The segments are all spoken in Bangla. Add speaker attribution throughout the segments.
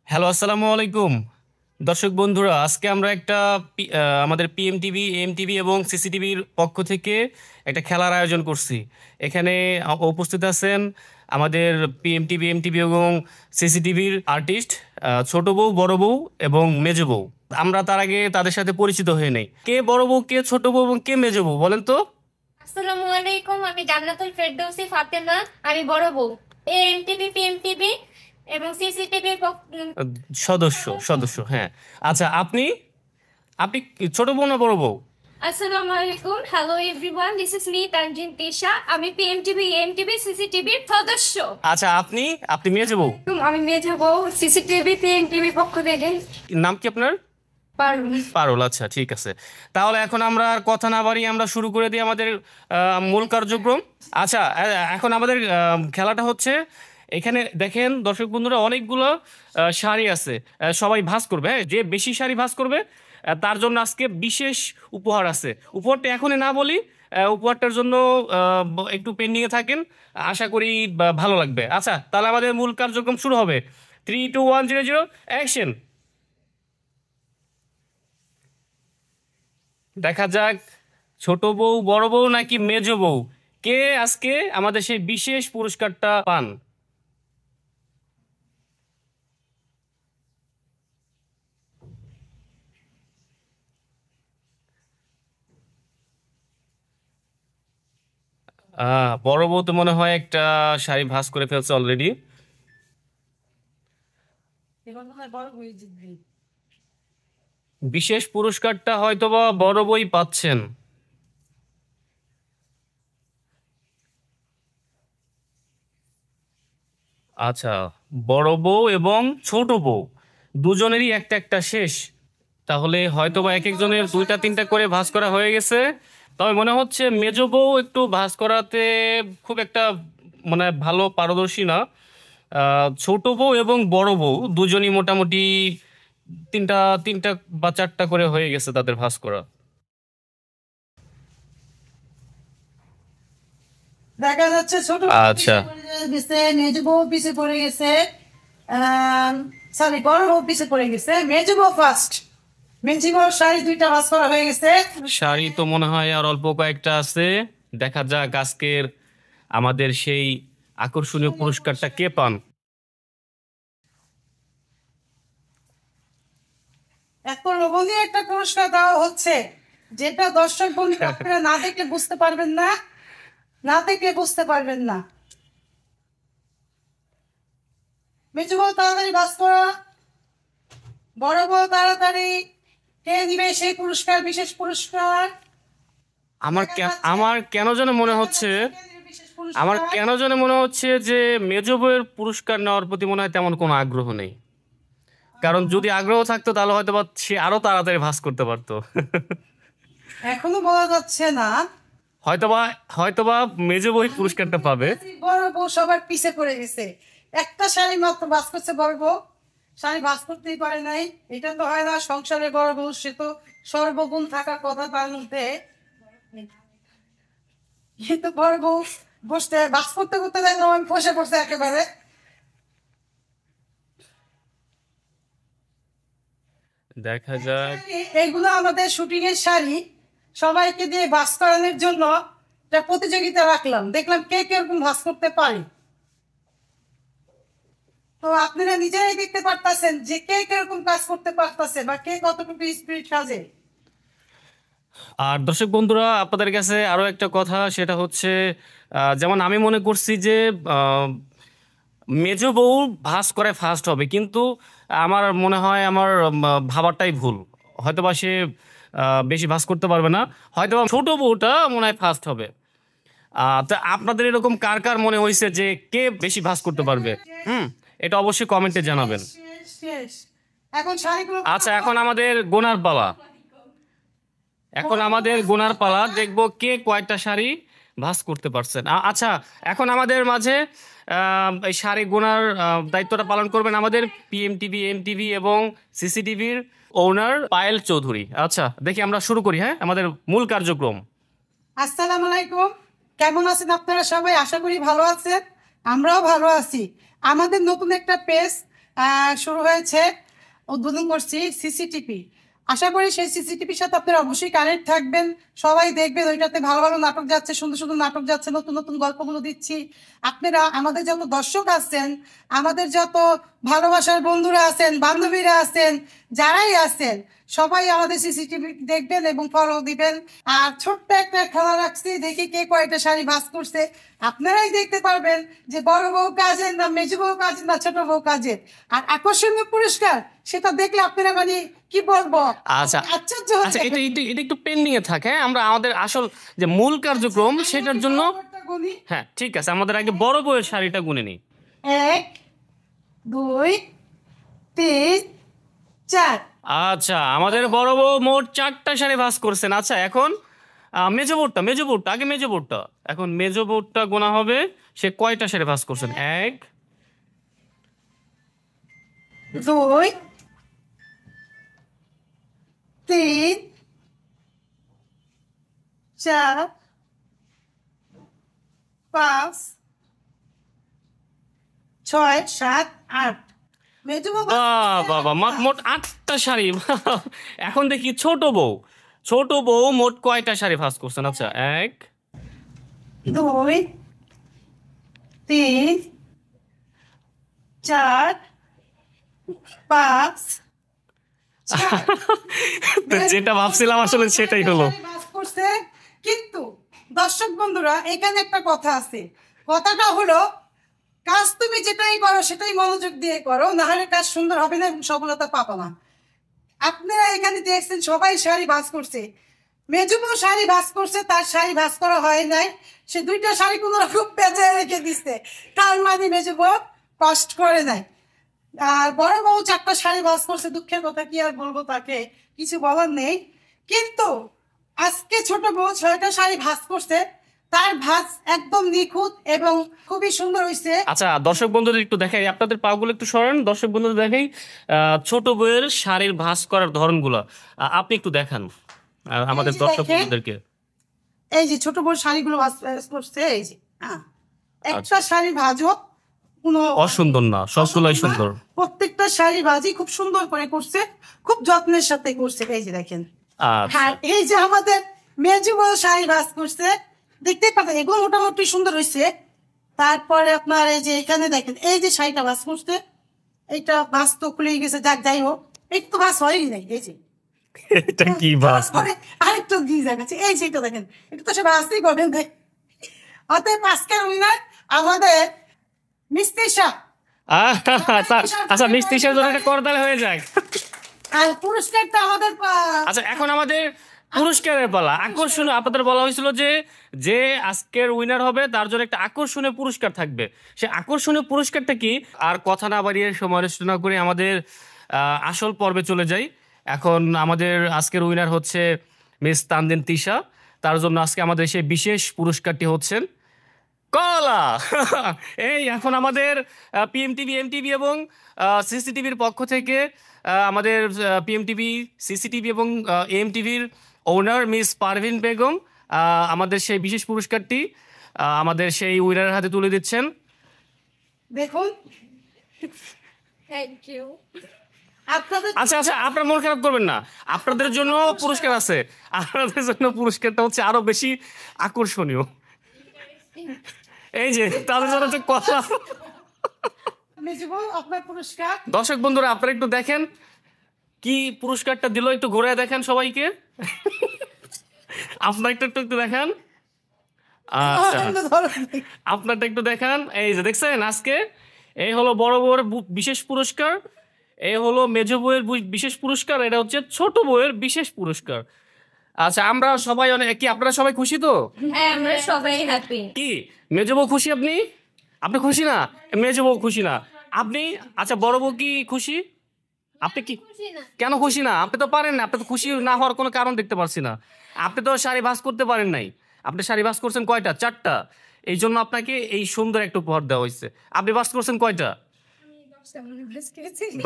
Speaker 1: হ্যালো, আসসালামু আলাইকুম। দর্শক বন্ধুরা, আজকে আমরা একটা আমাদের পিএমটিভি, এমটিভি এবং সিসিটিভির পক্ষ থেকে একটা খেলার আয়োজন করছি। এখানে উপস্থিত আছেন আমাদের পিএমটিভি, এমটিভি এবং সিসিটিভির আর্টিস্ট, ছোট বউ, বড় বউ এবং মেজ বউ। আমরা তার আগে তাদের সাথে পরিচিত হয়ে নেই। কে বড় বউ, কে ছোট বউ এবং কে মেজ বউ বলেন তো?
Speaker 2: আসসালামু আলাইকুম, আমি জান্নাতুল ফেরদৌসী ফাতেমা। আমি বড় বউ। এমটিভি, পিএমটিভি এবং সিসিটিভি।
Speaker 1: আহ, সদস্য সদস্য, হ্যাঁ। আচ্ছা, আপনি আপনি কি ছোট বউ না বড় বউ?
Speaker 2: আসসালামু আলাইকুম, hello everyone, this is me Tanjin Tisha. আমি পিএমটিভি, এমটিভি, সিসিটিভির সদস্য।
Speaker 1: আচ্ছা, আপনি আপনি মেয়ে যাবো?
Speaker 2: আমি মেঝা বউ, সিসিটিভি, পিএমটিভি পক্ষ থেকে।
Speaker 1: নাম কি আপনার?
Speaker 2: পারুল।
Speaker 1: পারুল, আচ্ছা, ঠিক আছে। তাহলে এখন আমরা আর কথা না বাড়িয়ে আমরা শুরু করে দিই আমাদের মূল কার্যক্রম। আচ্ছা, এখন আমাদের খেলাটা হচ্ছে, এখানে দেখেন দর্শক বন্ধুরা, অনেকগুলো শাড়ি আছে। সবাই ভাঁজ করবে, হ্যাঁ। যে বেশি শাড়ি ভাঁজ করবে তার জন্য আজকে বিশেষ উপহার আছে। উপহারটা এখনই না বলি, উপহারটার জন্য একটু পেন্ডিংয়ে থাকেন। আশা করি ভালো লাগবে। আচ্ছা, তাহলে আমাদের মূল কার্যক্রম শুরু হবে। 3, 2, 1, 0, 0, অ্যাকশন। দেখা যাক, ছোট বউ, বড় বউ নাকি মেজ বউ, কে আজকে আমাদের সেই বিশেষ পুরস্কারটা পান। বড় বউ তো মনে হয় একটা শাড়ি ভাঁজ করে ফেলছে অলরেডি। বিশেষ পুরস্কারটা হয়তোবা বড় বই পাচ্ছেন। আচ্ছা, বড় বউ এবং ছোট বউ দুজনেরই একটা একটা শেষ। তাহলে হয়তোবা এক একজনের দুইটা তিনটা করে ভাঁজ করা হয়ে গেছে। তবে মনে হচ্ছে মেজ বউ একটু ভাঁজ করাতে খুব একটা মানে ভালো পারদর্শী না। ছোট বউ এবং বড় বউ দুজনই মোটামুটি তিনটা তিনটা বা চারটা করে হয়ে গেছে তাদের ভাঁজ করা।
Speaker 3: দেখা যাচ্ছে ছোট
Speaker 1: আচ্ছা,
Speaker 3: গেছে, মেজ বউ পিছে পড়ে গেছে। সরি, বড় বউ পিছে পড়ে গেছে, মেজ বউ ফার্স্ট। মেজি বউ শাড়ি দুইটা ভাঁজ করা হয়ে গেছে।
Speaker 1: শাড়ি তো মনে হয় আর অল্প কয়েকটা আছে। দেখা যাক আজকের আমাদের সেই আকর্ষণীয় পুরস্কারটা কে পান।
Speaker 3: এত লোভনীয় একটা পুরস্কার দেওয়া হচ্ছে, যেটা দর্শক বন্ধু আপনারা না দেখলে বুঝতে পারবেন না, না দেখলে বুঝতে পারবেন না। মেজু বউ তাড়াতাড়ি ভাঁজ করা, বড় বউ তাড়াতাড়ি। কে দিবে সেই পুরস্কার, বিশেষ পুরস্কার?
Speaker 1: আমার কেন যেন মনে হচ্ছে,
Speaker 3: কে দিবে বিশেষ পুরস্কার?
Speaker 1: আমার কেন যেন মনে হচ্ছে যে মেজ বউয়ের পুরস্কার নেওয়ার প্রতি মনে হয় তেমন কোনো আগ্রহ নেই। কারণ যদি আগ্রহ থাকতো তাহলে হয়তো বা সে আরো তাড়াতাড়ি ভাঁজ করতে পারতো।
Speaker 3: এখনো বলা যাচ্ছে না।
Speaker 1: হয়তোবা হয়তোবা মেজ বই পুরস্কারটা পাবে।
Speaker 3: বড় বউ সবার পিছে পড়ে গেছে। একটা শাড়ি মাত্র বাস করছে বড় বউ, শাড়ি বাস করতেই পারে নাই। এটা তো হয় না, সংসারে বড় বউ, সে তো সর্বগুণ থাকার কথা তার মধ্যে। কিন্তু বড় বউ বসতে বাস করতে করতে দেখলাম আমি বসে পড়ছে একেবারে।
Speaker 1: দেখা যাক।
Speaker 3: এগুলো আমাদের শুটিং এর শাড়ি, সবাইকে দিয়ে বাস করানোর জন্য একটা প্রতিযোগিতা রাখলাম, দেখলাম কে কিরকম বাস করতে পারে। তো আপনারা নিজেরাই দেখতে পারতাছেন যে কে কিরকম কাজ করতে পারতাছে বা কে কতটুকু স্পিরিট কাজে।
Speaker 1: আর দর্শক বন্ধুরা, আপনাদের কাছে আরো একটা কথা, সেটা হচ্ছে যেমন আমি মনে করছি যে আহ, মেজ বউ ভাঁজ করে ফার্স্ট হবে, কিন্তু আমার মনে হয় আমার ভাবাটাই ভুল। হয়তোবা সে বেশি ভাঁজ করতে পারবে না, হয়তোবা ছোট বউটা মনে হয় ফার্স্ট হবে। তা আপনাদের এরকম কার কার মনে হয়েছে যে কে বেশি ভাঁজ করতে পারবে? হুম, এটা অবশ্যই কমেন্টে জানাবেন।
Speaker 3: শেষ শেষ। এখন শাড়িগুলো
Speaker 1: আচ্ছা, এখন আমাদের গোনার পালা। এখন আমাদের গোনার পালা, দেখবো কে কয়টা শাড়ি ভাঁজ করতে পারছেন। আচ্ছা, এখন আমাদের মাঝে এই শাড়ি গোনার দায়িত্বটা পালন করবেন আমাদের পিএমটিভি, এমটিভি এবং সিসিটিভির ওনার পায়েল চৌধুরী। আচ্ছা, দেখি আমরা শুরু করি, হ্যাঁ, আমাদের মূল কার্যক্রম।
Speaker 3: আসসালামু আলাইকুম, কেমন আছেন আপনারা সবাই? আশা করি ভালো আছেন, আমরাও ভালো আছি। আমাদের নতুন একটা পেজ শুরু হয়েছে, উদ্বোধন করছি সিসিটিভি। আশা করি সেই সিসিটিভির সাথে আপনারা অবশ্যই কানেক্ট থাকবেন, সবাই দেখবেন। ওইটাতে ভালো ভালো নাটক যাচ্ছে, সুন্দর সুন্দর নাটক যাচ্ছে, নতুন নতুন গল্পগুলো দিচ্ছি। আপনারা আমাদের যত দর্শক আছেন, আমাদের যত ভালোবাসার বন্ধুরা আছেন, বান্ধবীরা আছেন, যারাই আছেন, সবাই আমাদের সিসিটিভি দেখবেন এবং ফলো দিবেন। আর ছোট্ট একটা খেলা রাখছি, দেখি কে কয়টা শাড়ি ভাঁজ করছে। আপনারাই দেখতে পারবেন যে বড় বউ কাজের না মেজো বউ কাজের না ছোট বউ কাজের। আর আকর্ষণীয় পুরস্কার সেটা দেখলে আপনারা মানে কি বলবো,
Speaker 1: আচ্ছা
Speaker 3: আশ্চর্য
Speaker 1: আচ্ছা,
Speaker 3: হয়ে
Speaker 1: এটা এটা এটা একটু পেন্ডিং এ থাকে, হ্যাঁ? আমরা আমাদের আসল যে মূল কার্যক্রম সেটার জন্য,
Speaker 3: গুনি।
Speaker 1: হ্যাঁ ঠিক আছে, আমাদের আগে বড় বউয়ের শাড়িটা গুনে নিই।
Speaker 3: 1 2 3 4।
Speaker 1: আচ্ছা, আমাদের বড় বউ মোট 4টা শাড়ি ভাঁজ করছেন। আচ্ছা, এখন মেজো বোর্ডটা আগে, মেজো বোর্ডটা এখন মেজো বোর্ডটা গোনা হবে, সে কয়টা শাড়ি ভাঁজ করছেন? 1
Speaker 3: 2 3 4 5 6 7 8। মেজো বাবা
Speaker 1: বাবা, মোট 8টা শাড়ি। এখন দেখি ছোট বউ মোট কয়টা শাড়ি ভাঁজ করছেন? আচ্ছা, 1
Speaker 3: 2 3 4 5।
Speaker 1: যেটা ভাবছিলাম আসলে সেটাই হলো।
Speaker 3: বাস করছে। কিন্তু দর্শক বন্ধুরা, এখানে একটা কথা আছে। কথাটা হলো, কাজ তুমি যেটাই করো সেটাই মনোযোগ দিয়ে করো, না হলে কাজ সুন্দর হবে না এবং সফলতা পাবো না। আপনারা এখানে দেখছেন সবাই শাড়ি ভাঁজ করছে। মেজুবো শাড়ি ভাঁজ করছে, তার শাড়ি ভাঁজ করা হয় নাই, সে 2টা শাড়ি কোনো রকম পেঁচে রেখে দিচ্ছে। তার মানে মেজুবো কষ্ট করে নাই। আর বড় বউ 4টা শাড়ি ভাঁজ করছে, দুঃখের কথা কি আর বলবো, তাকে কিছু বলার নেই। কিন্তু আজকে ছোট বউ 6টা শাড়ি ভাঁজ করছে, তার ভাঁজ একদম নিখুঁত এবং খুবই সুন্দর হয়েছে।
Speaker 1: আচ্ছা, দর্শক বন্ধুদের একটু দেখাই, আপনাদের পাগুলো একটু সরান, দর্শক বন্ধুদের দেখাই ছোট বউয়ের শাড়ির ভাঁজ করার ধরনগুলো। আপনি একটু দেখান আমাদের
Speaker 3: এই যে
Speaker 1: দর্শক
Speaker 3: দেখেন।
Speaker 1: বন্ধুদেরকে।
Speaker 3: এই যে ছোট বড় শাড়িগুলো ভাঁজ করছে, এই যে একটা শাড়ি ভাজও কোনো
Speaker 1: অসুন্দর না, সবগুলাই সুন্দর।
Speaker 3: প্রত্যেকটা শাড়ি ভাজি খুব সুন্দর করে করছে, খুব যত্নের সাথে করছে। এই যে দেখেন।
Speaker 1: আচ্ছা,
Speaker 3: আর এই যে আমাদের মেজু বড় শাড়ি ভাজ করছে, দেখতে পাবেন এগুলো মোটামুটি সুন্দর হয়েছে। তারপরে আপনার এই যে এখানে দেখেন, এই যে শাড়িটা ভাজ করছে, এইটা ভাজ তো খুলেই গেছে, যাই হোক, একটু ভাজ হয়ই নাই। এই যে
Speaker 1: এটা কি ভাঁজ?
Speaker 3: আরেকটু দিয়ে যাচ্ছে, এই সেইটা দেখেন, একটু তো সে ভাজতেই করবেন। অতএব আজকের উইনার আমাদের মিস্ত্রি শাহ।
Speaker 1: আচ্ছা, মিষ্টি জন্য একটা করতালে হয়ে যায়।
Speaker 3: আর পুরস্কারটা আমাদের
Speaker 1: আচ্ছা, এখন আমাদের পুরস্কারের পালা। আকর্ষণীয়, আপনাদের বলা হয়েছিল যে যে আজকের উইনার হবে তার জন্য একটা আকর্ষণীয় পুরস্কার থাকবে। সে আকর্ষণীয় পুরস্কারটা কি? আর কথা না বাড়িয়ে সমালোচনা করে আমাদের আসল পর্বে চলে যাই। এখন আমাদের আজকের উইনার হচ্ছে মিস তানদিন তিশা। তার জন্য আজকে আমাদের সেই বিশেষ পুরস্কারটি হচ্ছেন কলা। এই এখন আমাদের পিএমটিভি, এমটিভি এবং সিসিটিভির পক্ষ থেকে আমাদের পিএমটিভি, সিসিটিভি এবং এমটিভির ওনার মিস পারভিন বেগম আমাদের সেই বিশেষ পুরস্কারটি আমাদের সেই উইনারের হাতে তুলে দিচ্ছেন।
Speaker 3: দেখুন।
Speaker 2: Thank you.
Speaker 3: আপনাদের
Speaker 1: আচ্ছা আচ্ছা, আপনার মন খারাপ করবেন না, আপনাদের জন্য পুরস্কার আছে। আপনাদের জন্য পুরস্কারটা হচ্ছে আরো বেশি আকর্ষণীয়। এই যে তাদের জন্য তো কথা।
Speaker 3: মেজুবু, আপনার পুরস্কার।
Speaker 1: দর্শক বন্ধুরা, আপনারা একটু দেখেন কি পুরস্কারটা দিল, একটু ঘুরে দেখেন সবাইকে। আপনার একটু দেখান। আচ্ছা, আপনারটা একটু দেখান। এই যে দেখছেন, আজকে এই হলো বড় বউয়ের বিশেষ পুরস্কার, এই হলো মেজো বউয়ের বিশেষ পুরস্কার, এটা হচ্ছে ছোট বউয়ের বিশেষ পুরস্কার। আচ্ছা, আমরা সবাই অনেক কি, আপনারা সবাই খুশি তো?
Speaker 2: হ্যাঁ, আমরা সবাই হ্যাপি।
Speaker 1: কি মেজো বউ খুশি? আপনি খুশি না? মেজো বউ খুশি না, আপনি? আচ্ছা, বড় বউ কি খুশি? আপনি কি
Speaker 2: খুশি না?
Speaker 1: কেন খুশি না? আপনি তো পারেন না, আপনি তো খুশি না হওয়ার কোনো কারণ দেখতে পারছি না। আপনি তো শাড়ি ভাঁজ করতে পারেন নাই, আপনি শাড়ি ভাঁজ করছেন কয়টা? 4টা। এই জন্য আপনাকে এই সুন্দর একটা উপহার দেওয়া হয়েছে। আপনি ভাঁজ করছেন কয়টা?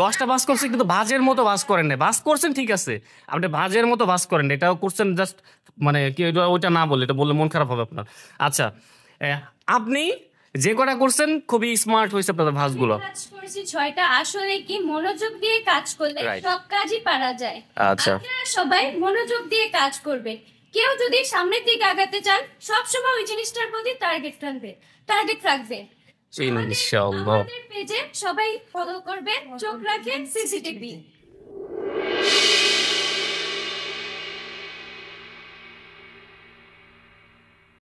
Speaker 1: 10টা ভাঁজ করছেন, কিন্তু ভাঁজের মতো ভাঁজ করেন না। ভাঁজ করছেন ঠিক আছে, আপনি ভাঁজের মতো ভাঁজ করেন না, এটাও করছেন জাস্ট মানে কি, ওইটা না বললে, এটা বললে মন খারাপ হবে আপনার। আচ্ছা, আপনি যে কটা করছেন খুবই স্মার্ট হয়েছে আপনাদের ভাঁজগুলো।
Speaker 2: কাজ করেছি 6টা। আসলে কি মনোযোগ দিয়ে কাজ করলে
Speaker 1: Right.
Speaker 2: সব কাজই পারা যায়।
Speaker 1: আচ্ছা।
Speaker 2: আপনারা সবাই মনোযোগ দিয়ে কাজ করবেন। কেউ যদি সামনের দিকে আগাতে চান সবসময় ওই জিনিসটার প্রতি টার্গেট রাখবেন।
Speaker 1: ইনশাআল্লাহ।
Speaker 2: আমাদের পেজে সবাই ফলো করবেন, চোখ রাখেন সিসিটিভি।